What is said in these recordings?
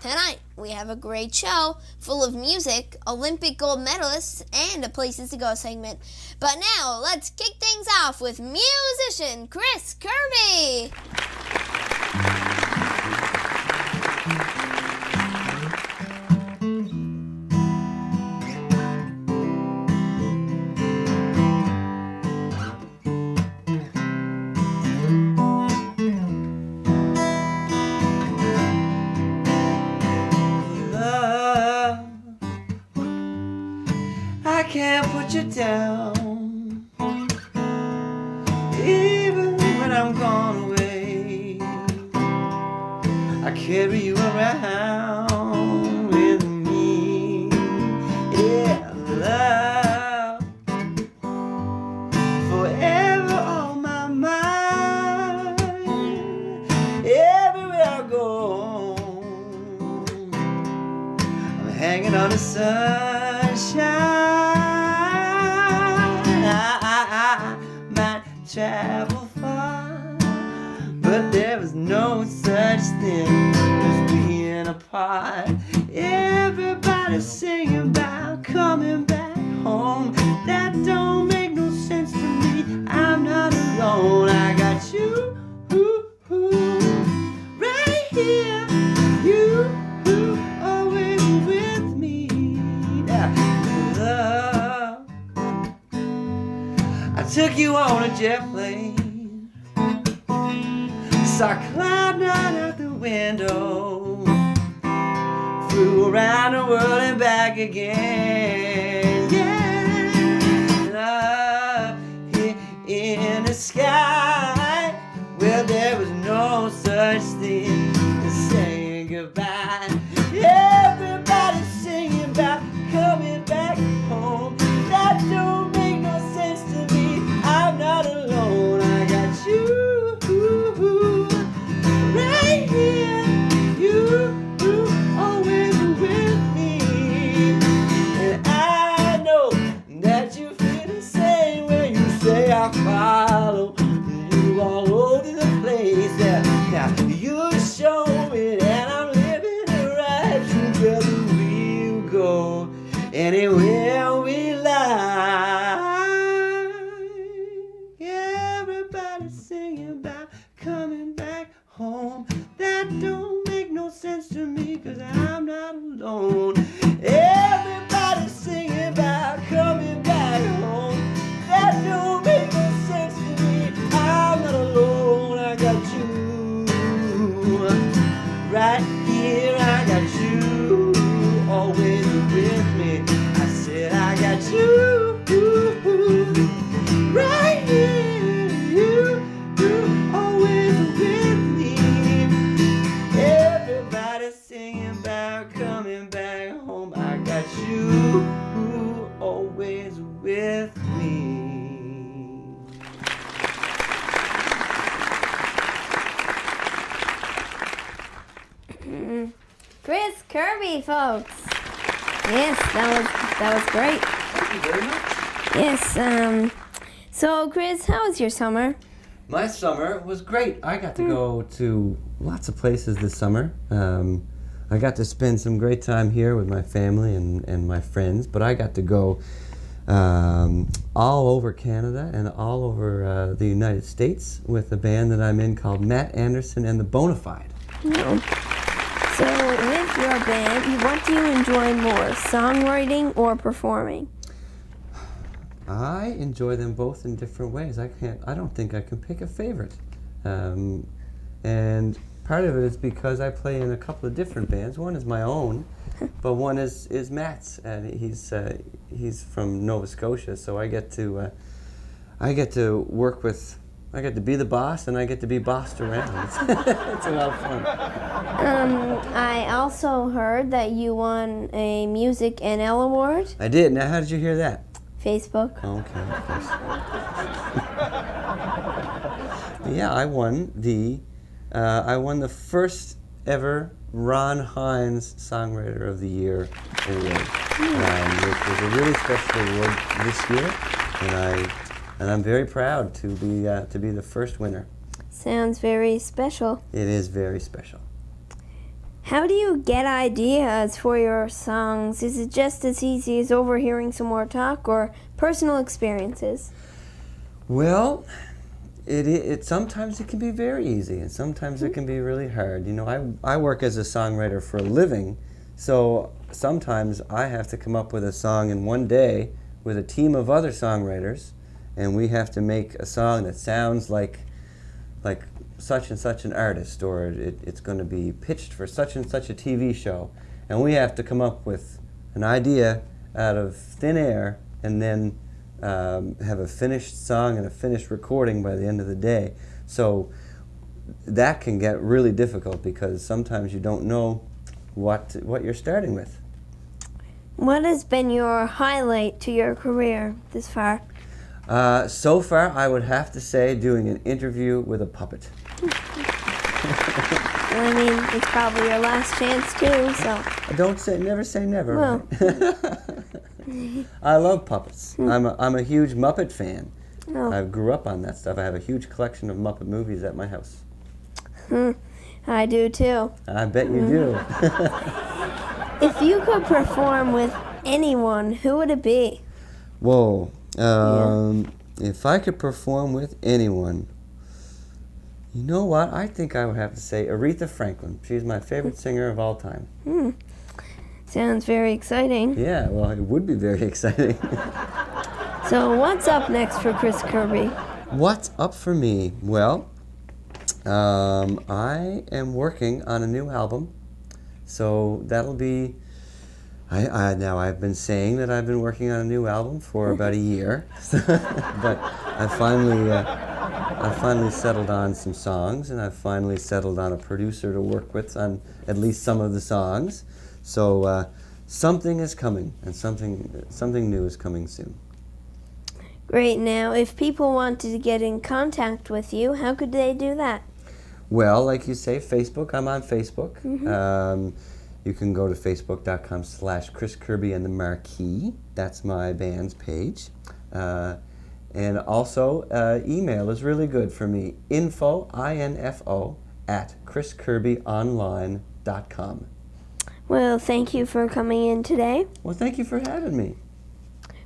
Tonight, we have a great show full of music, Olympic gold medalists, and a Places to Go segment. But now, let's kick things off with musician Chris Kirby. I can't put you down, even when I'm gone away. I carry you around with me. Yeah, love, forever on my mind. Everywhere I go, I'm hanging on the sunshine. Travel far, but there was no such thing as being apart. Everybody's singing about coming back home. That don't make no sense to me. I'm not alone. I got you, right here. You, always with me. Love. I took you on a jet plane, saw cloud nine out the window, flew around the world and back again. Yeah, love here in the sky, where there was no such thing as saying goodbye. Everybody's singing about coming back home. That don't make no sense to me. I'm not alone. I got you right here. You always with me. And I know that you feel the same when you say I follow you all over the place. Yeah, now you show it and I'm living it right. Together we'll go anywhere we like. Everybody's singing about coming back home. That don't make no sense to me, 'cause I'm not alone. Everybody's singing about coming back home. That don't make no sense to me. I'm not alone. I got you right here. I got you always with me. I said I got you right here. You always with me. Everybody singing about coming back home. I got you always with me. Chris Kirby, folks. Yes, that was great. Thank you very much. Yes, so Chris, how was your summer? My summer was great. I got to go to lots of places this summer. I got to spend some great time here with my family and my friends, but I got to go all over Canada and all over the United States with a band that I'm in called Matt Anderson and the Bonafide. No. So with your band, what do you enjoy more, songwriting or performing? I enjoy them both in different ways. I don't think I can pick a favorite. And part of it is because I play in a couple of different bands. One is my own, but one is Matt's, and he's from Nova Scotia, so I get to work with. I get to be the boss, and I get to be bossed around. It's a lot of fun. I also heard that you won a Music NL award. I did. Now, how did you hear that? Facebook. Okay, of course. Yeah, I won the first ever Ron Hines Songwriter of the Year award, which was a really special award this year, and I'm very proud to be the first winner. Sounds very special. It is very special. How do you get ideas for your songs? Is it just as easy as overhearing some more talk or personal experiences? Well, it sometimes it can be very easy, and sometimes it can be really hard. You know, I work as a songwriter for a living, so sometimes I have to come up with a song in one day with a team of other songwriters, and we have to make a song that sounds like such and such an artist, or it's going to be pitched for such and such a TV show, and we have to come up with an idea out of thin air, and then have a finished song and a finished recording by the end of the day. So that can get really difficult because sometimes you don't know what you're starting with. What has been your highlight to your career this far? So far, I would have to say doing an interview with a puppet. I mean, it's probably your last chance too, so. Never say never. Well. I love puppets. I'm a huge Muppet fan. Oh. I grew up on that stuff. I have a huge collection of Muppet movies at my house. I do too. I bet you do. If you could perform with anyone, who would it be? Whoa. If I could perform with anyone, you know what? I think I would have to say Aretha Franklin. She's my favorite singer of all time. Sounds very exciting. Yeah, well, it would be very exciting. So what's up next for Chris Kirby? What's up for me? Well, I am working on a new album, so that'll be. Now I've been saying that I've been working on a new album for about a year, but I finally settled on some songs, and I've finally settled on a producer to work with on at least some of the songs. So something is coming, and something new is coming soon. Great. Now, if people wanted to get in contact with you, how could they do that? Well, like you say, Facebook. I'm on Facebook. You can go to facebook.com/Chris Kirby and the Marquee. That's my band's page. And also, email is really good for me. Info, I-N-F-O, @chriskirbyonline.com. Well, thank you for coming in today. Well, thank you for having me.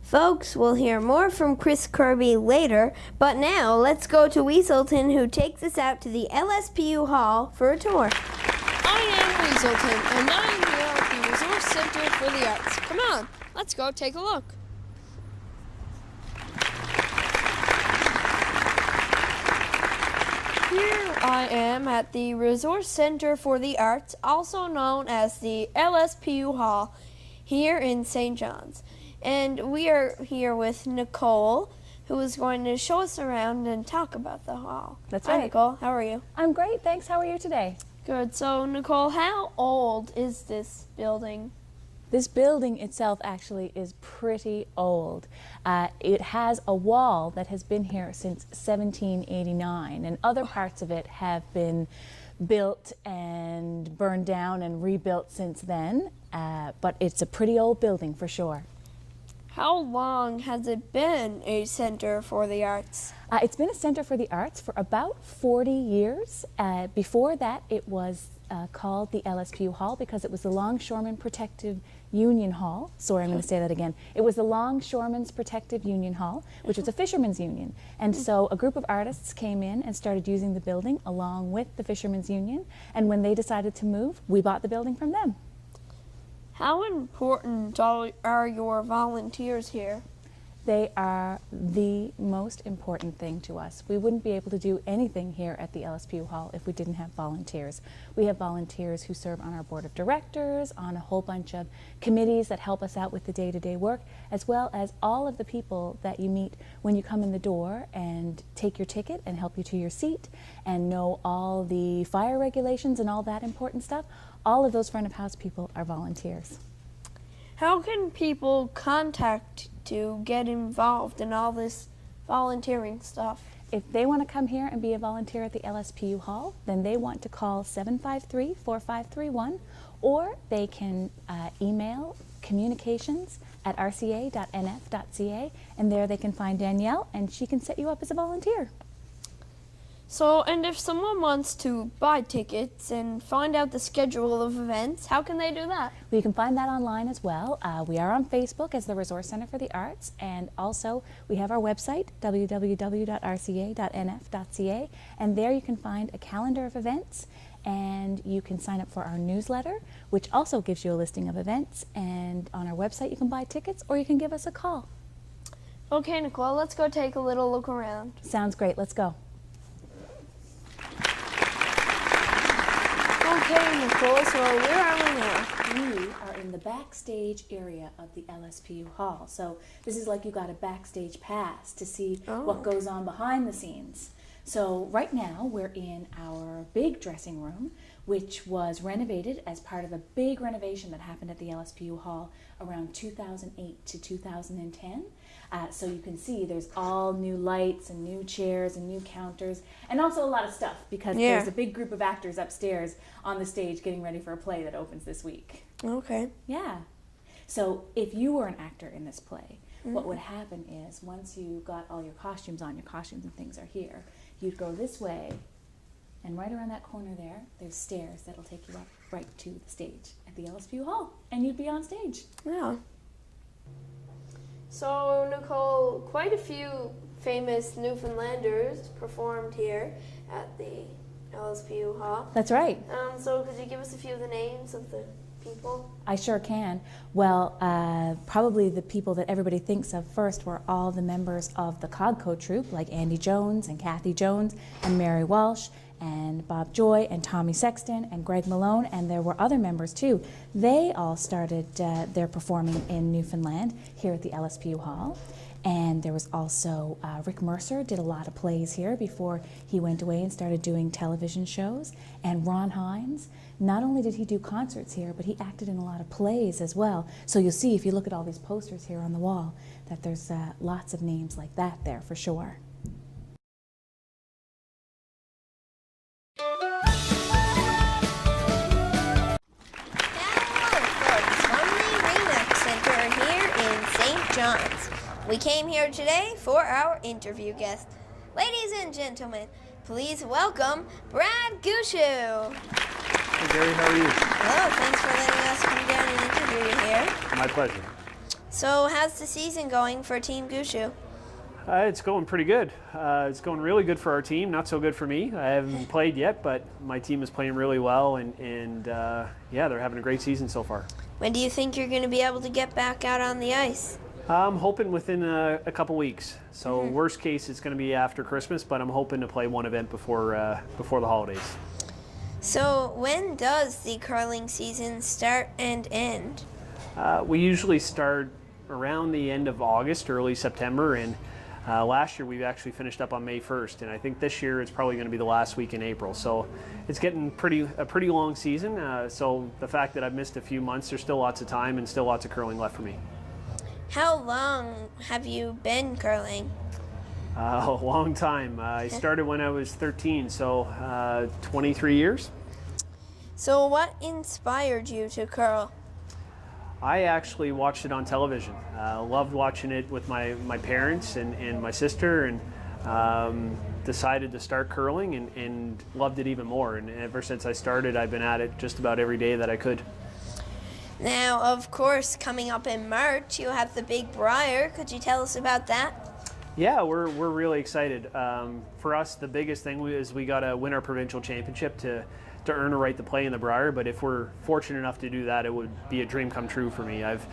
Folks, we'll hear more from Chris Kirby later, but now let's go to Weaselton, who takes us out to the LSPU Hall for a tour. I am Weaselton, and I am here at the Resource Center for the Arts. Come on, let's go take a look. Here I am at the Resource Center for the Arts, also known as the LSPU Hall, here in St. John's. And we are here with Nicole, who is going to show us around and talk about the hall. That's Hi, right. Nicole. How are you? I'm great, thanks. How are you today? Good. So, Nicole, how old is this building? This building itself actually is pretty old. It has a wall that has been here since 1789, and other parts of it have been built and burned down and rebuilt since then, but it's a pretty old building for sure. How long has it been a center for the arts? It's been a center for the arts for about 40 years. Before that, it was called the LSPU Hall because it was the Longshoremen Protective Union Hall. Sorry, I'm going to say that again. It was the Longshoremen's Protective Union Hall, which was a fishermen's union. And so a group of artists came in and started using the building along with the Fishermen's Union. And when they decided to move, we bought the building from them. How important are your volunteers here? They are the most important thing to us. We wouldn't be able to do anything here at the LSPU Hall if we didn't have volunteers. We have volunteers who serve on our board of directors, on a whole bunch of committees that help us out with the day-to-day work, as well as all of the people that you meet when you come in the door and take your ticket and help you to your seat and know all the fire regulations and all that important stuff. All of those front of house people are volunteers. How can people contact to get involved in all this volunteering stuff? If they want to come here and be a volunteer at the LSPU Hall, then they want to call 753-4531, or they can email communications@rca.nf.ca, and there they can find Danielle, and she can set you up as a volunteer. So, and if someone wants to buy tickets and find out the schedule of events, how can they do that? Well, you can find that online as well. We are on Facebook as the Resource Center for the Arts, and also we have our website, www.rca.nf.ca, and there you can find a calendar of events, and you can sign up for our newsletter, which also gives you a listing of events, and on our website you can buy tickets or you can give us a call. Okay, Nicole, let's go take a little look around. Sounds great. Let's go. Okay, Nicole, so where are we now? We are in the backstage area of the LSPU Hall. So this is like you got a backstage pass to see what goes on behind the scenes. So right now we're in our big dressing room, which was renovated as part of a big renovation that happened at the LSPU Hall around 2008 to 2010. So you can see there's all new lights and new chairs and new counters and also a lot of stuff because there's a big group of actors upstairs on the stage getting ready for a play that opens this week. Okay. Yeah. So if you were an actor in this play, what would happen is once you got all your costumes on, your costumes and things are here, you'd go this way, and right around that corner there, there's stairs that'll take you up right to the stage at the LSPU Hall, and you'd be on stage. Yeah. So, Nicole, quite a few famous Newfoundlanders performed here at the LSPU Hall. That's right. So could you give us a few of the names of the people? I sure can. Well, probably the people that everybody thinks of first were all the members of the Cogco troupe, like Andy Jones and Kathy Jones and Mary Walsh and Bob Joy and Tommy Sexton and Greg Malone, and there were other members too. They all started their performing in Newfoundland here at the LSPU Hall. And there was also Rick Mercer did a lot of plays here before he went away and started doing television shows. And Ron Hines, not only did he do concerts here, but he acted in a lot of plays as well. So you'll see if you look at all these posters here on the wall that there's lots of names like that there for sure. John's. We came here today for our interview guest. Ladies and gentlemen, please welcome Brad Gushue. Hey Gary, how are you? Hello, thanks for letting us come down and interview you here. My pleasure. So how's the season going for Team Gushue? It's going pretty good. It's going really good for our team, not so good for me. I haven't played yet, but my team is playing really well, and yeah, they're having a great season so far. When do you think you're going to be able to get back out on the ice? I'm hoping within a couple weeks. So worst case, it's going to be after Christmas, but I'm hoping to play one event before the holidays. So when does the curling season start and end? We usually start around the end of August, early September, and last year we actually finished up on May 1st, and I think this year it's probably going to be the last week in April. So it's getting a pretty long season. So the fact that I've missed a few months, there's still lots of time and still lots of curling left for me. How long have you been curling? A long time. I started when I was 13, so 23 years. So what inspired you to curl? I actually watched it on television. Loved watching it with my parents and my sister, and decided to start curling and loved it even more. And ever since I started, I've been at it just about every day that I could. Now, of course, coming up in March, you have the Big Briar. Could you tell us about that? Yeah, we're really excited. For us, the biggest thing is we got to win our provincial championship to earn a right to play in the Briar. But if we're fortunate enough to do that, it would be a dream come true for me. I've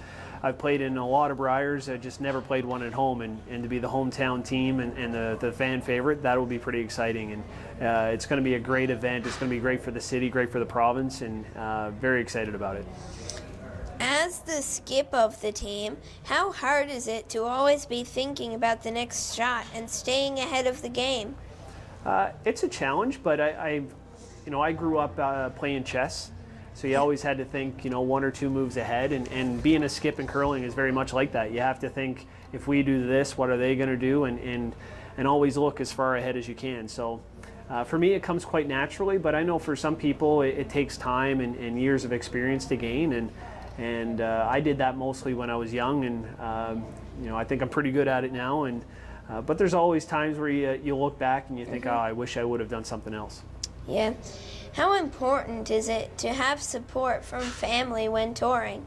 played in a lot of Briars. I just never played one at home, and to be the hometown team and the fan favorite, that will be pretty exciting. And it's going to be a great event. It's going to be great for the city, great for the province, and very excited about it. As the skip of the team, how hard is it to always be thinking about the next shot and staying ahead of the game? It's a challenge, but I grew up playing chess, so you always had to think, one or two moves ahead, and being a skip in curling is very much like that. You have to think, if we do this, what are they going to do, and always look as far ahead as you can. So for me, it comes quite naturally, but I know for some people it takes time and years of experience to gain, and I did that mostly when I was young, and I think I'm pretty good at it now, and But there's always times where you look back and you think, oh, I wish I would have done something else. Yeah. How important is it to have support from family when touring?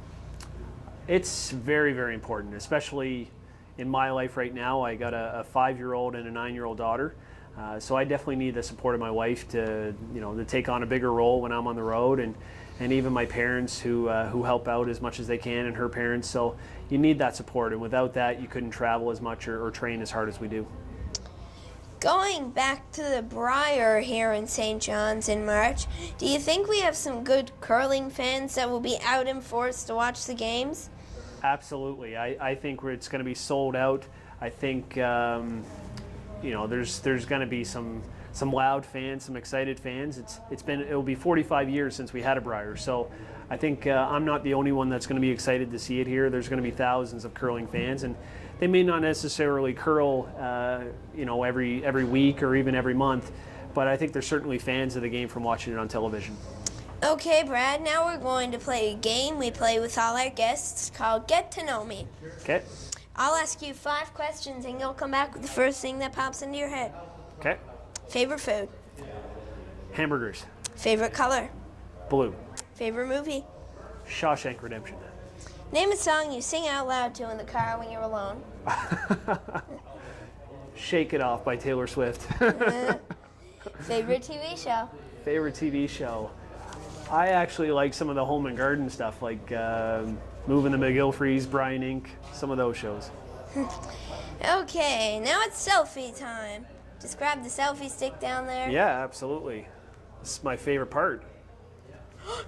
It's very, very important, especially in my life right now. I got a 5-year-old and a 9-year-old daughter. So I definitely need the support of my wife to take on a bigger role when I'm on the road, and even my parents who help out as much as they can, and her parents. So you need that support, and without that, you couldn't travel as much or train as hard as we do. Going back to the Briar here in St. John's in March, do you think we have some good curling fans that will be out in force to watch the games? Absolutely. I think it's going to be sold out. I think there's going to be some loud fans, some excited fans. It'll be 45 years since we had a Briar, so I think I'm not the only one that's going to be excited to see it here. There's going to be thousands of curling fans, and they may not necessarily curl every week or even every month, but I think there's certainly fans of the game from watching it on television. Okay, Brad, now we're going to play a game we play with all our guests called Get to Know Me. Okay. I'll ask you 5 questions and you'll come back with the first thing that pops into your head. Okay. Favorite food? Hamburgers. Favorite color? Blue. Favorite movie? Shawshank Redemption. Name a song you sing out loud to in the car when you're alone. Shake It Off by Taylor Swift. Favorite TV show? Favorite TV show? I actually like some of the home and garden stuff, like Moving the McGilfreys, Brian Inc., some of those shows. Okay, now it's selfie time. Just grab the selfie stick down there. Yeah, absolutely. This is my favorite part.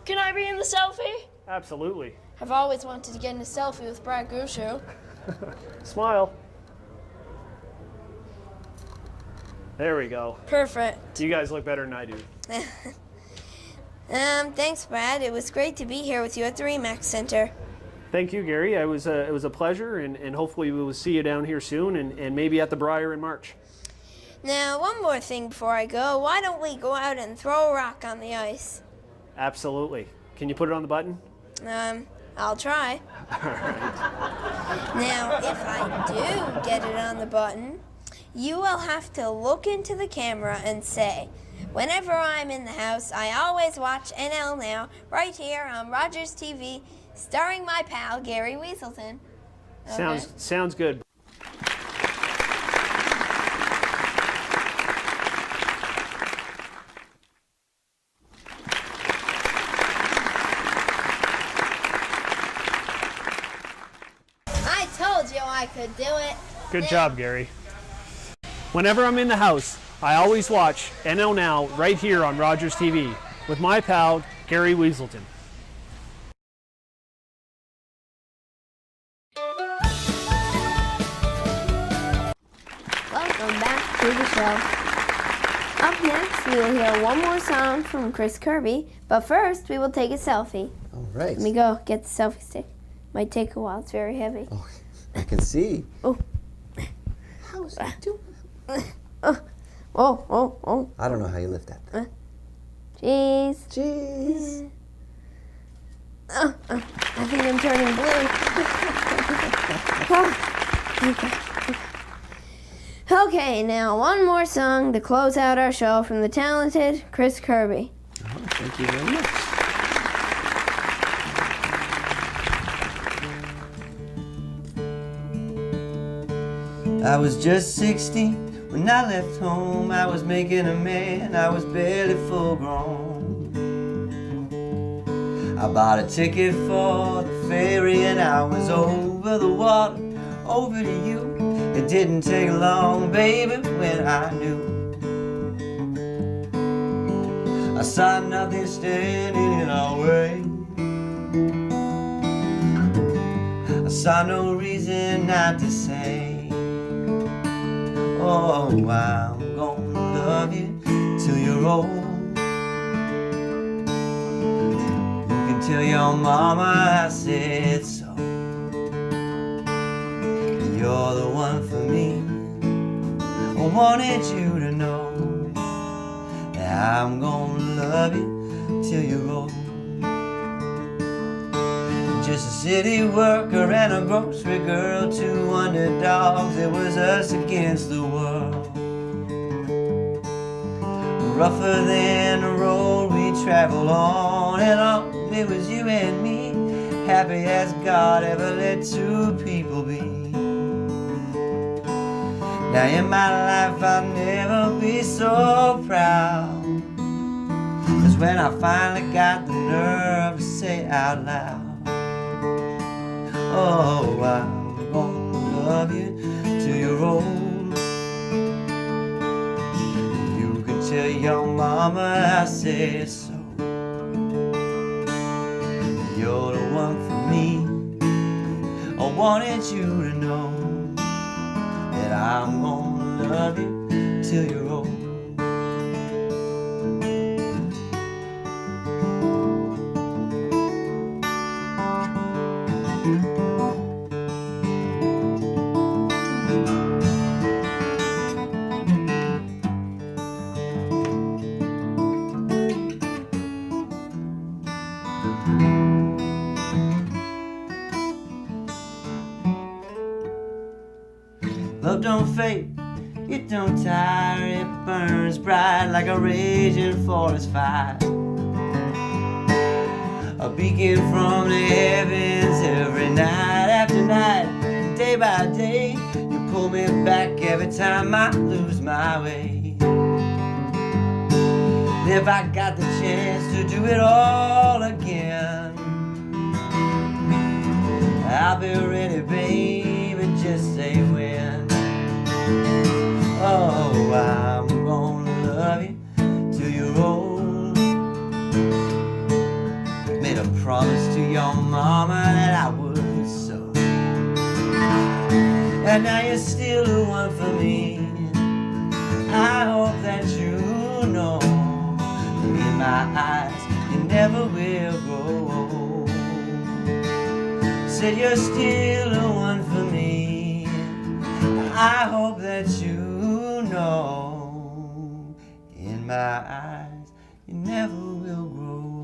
Can I be in the selfie? Absolutely. I've always wanted to get in a selfie with Brad Gushue. Smile. There we go. Perfect. You guys look better than I do. Thanks, Brad. It was great to be here with you at the Remax Center. Thank you, Gary. It was a pleasure, and hopefully we will see you down here soon, and maybe at the Briar in March. Now, one more thing before I go. Why don't we go out and throw a rock on the ice? Absolutely. Can you put it on the button? I'll try. All right. Now, if I do get it on the button, you will have to look into the camera and say, whenever I'm in the house, I always watch NL Now, right here on Rogers TV, starring my pal, Gary Weaselton. Okay. Sounds good. I told you I could do it. Good job, Gary. Whenever I'm in the house, I always watch NL Now right here on Rogers TV with my pal, Gary Weaselton. Welcome back to the show. Up next, we will hear one more song from Chris Kirby, but first we will take a selfie. All right. Let me go get the selfie stick. Might take a while, it's very heavy. Oh, I can see. Oh. How's it doing? Oh. I don't know how you lift that. Jeez. Jeez. I think I'm turning blue. Okay, now one more song to close out our show from the talented Chris Kirby. Oh, thank you very much. I was just 16 when I left home. I was making a man, I was barely full grown. I bought a ticket for the ferry and I was over the water, over to you. It didn't take long, baby, when I knew. I saw nothing standing in our way. I saw no reason not to say, oh, I'm gonna love you till you're old. You can tell your mama I said so. You're the one for me. I wanted you to know that I'm gonna love you till you're old. just a city worker and a grocery girl, two underdogs. It was us against the world. Rougher than the road we traveled on and on. It was you and me, happy as God ever let two people be. Now in my life I'll never be so proud as when I finally got the nerve to say it out loud. Oh, I'm gonna love you till you're old. You can tell your mama I said so. You're the one for me. I wanted you to know that I'm gonna love you till you're old. Love don't fade, it don't tire, it burns bright like a raging forest fire. A beacon from the heavens every night after night, day by day. You pull me back every time I lose my way. And if I got the chance to do it all again, I'll be ready, baby, just say when. Oh, I'm gonna love you till you're old. Made a promise to your mama that I would so. And now you're still the one for me. I hope that you know in my eyes you never will grow old. Said you're still the one for me. I hope that you know in my eyes you never will grow